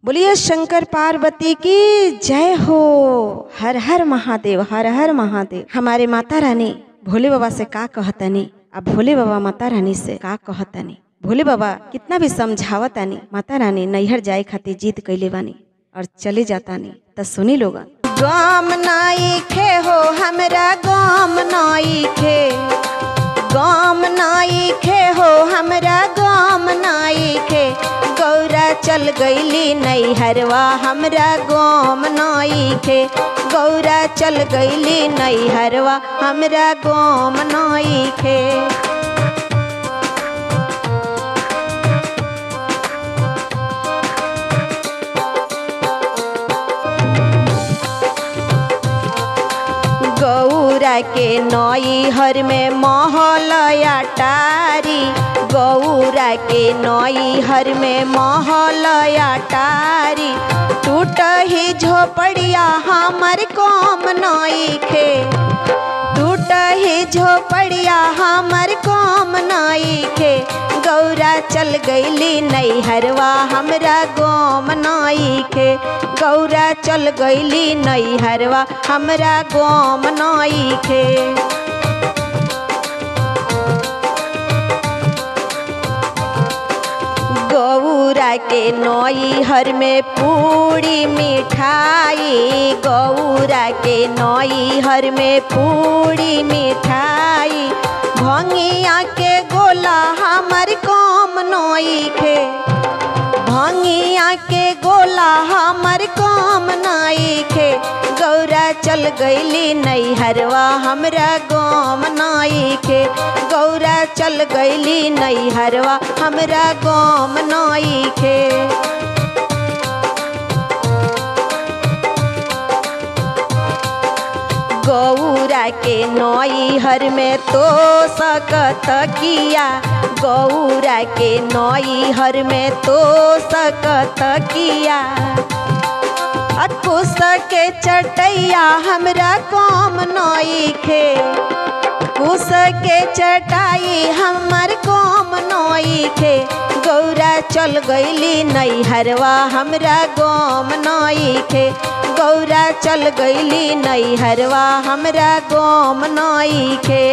बोलिए शंकर पार्वती की जय हो। हर हर महादेव, हर हर महादेव। हमारे माता रानी भोले बाबा से का कहतनी, अब भोले बाबा माता रानी से का कहतनी। भोले बाबा कितना भी समझावतानी, माता रानी नैहर जाए खातिर जीत कैले बानी और चले जातानी। तो सुनी लोगन, गाम नाई खे हो हमरा, गाम नाई खे, गाम नाई खे हो हमरा, गाम नाई खे। गौरा चल गईली नैहरवा हमरा, गाम नाई खे। गौरा चल गईली नैहरवा हमरा, गाम नाई खे। गौरा के नैहर में महल अटारी, गौरा के नैहर में महल अटारी। टूट ही झोपड़िया हमर काम नइखे, टूट ही झोपड़िया हमर काम नइखे। गौरा चल गईली नैहरवा हमरा, गाम नइखे। गौरा चल गईली नैहरवा हमरा, गाम नइखे। गौरा के नैहर में पूरी मिठाई, गौरा के नैहर में पूरी मिठाई। भंगिया के गोला हमर काम नइखे, भंगिया के गोला हमर काम नइखे। गौरा चल गईली नैहरवा हमरा, गाम नइखे। गौरा चल गईली नैहरवा हमरा, गाम नइखे। गौरा के नैहर में तो सकत किया, गौरा के नैहर में तो सकत किया। कुश के चटैया हमरा काम नइखे, कुश के चटाई हमर काम नइखे। गौरा चल गईली नैहरवा हमरा, गाम नइखे। गौरा चल गईली नैहरवा हमरा, गाम नइखे।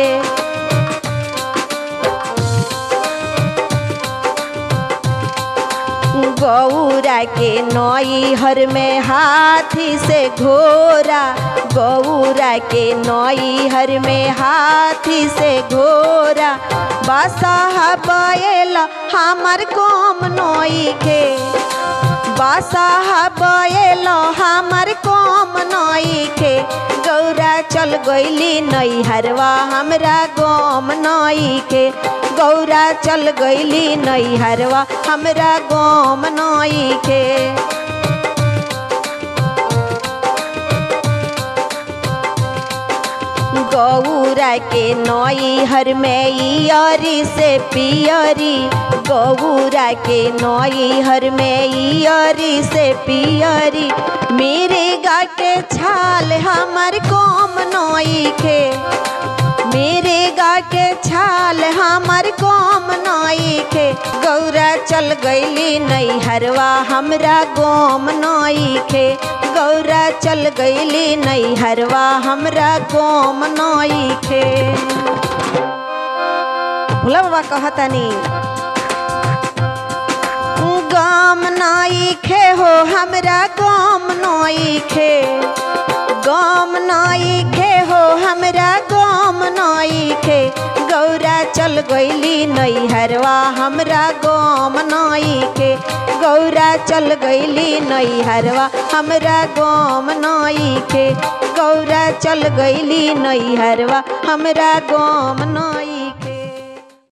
गौरा के नैहर में हाथी से घोड़ा, गौरा के नैहर में हाथी से घोड़ा। बादशाह बैल हमर काम नइखे, बादशाह बैल हमर काम नइखे। गौरा चल गईली नैहरवा हमरा, गाम नइखे। गौरा चल गईली नैहरवा हमरा, गाम नइखे। गौरा के नैहर में इयरी से पियरी, गौरा के नैहर में इयरी से पियरी। मेरे गा के छाल हमर काम नइखे, मेरे गा के छाल हमर काम नइखे। गौरा चल गईली नैहरवा हमरा, गाम नइखे। गौरा चल गईली नैहरवा हमरा, गाम नइखे। भोला बाबा कहतनी, गाम नइखे हो हमरा, गाम नइखे। गाम नइखे हो हमरा, गाम नइखे। गौरा चल गईली नैहरवा हमरा, गाम नइखे। गौरा चल गईली नैहरवा हमरा, गाम नइखे। गौरा चल गईली नैहरवा हमरा, गाम नइखे।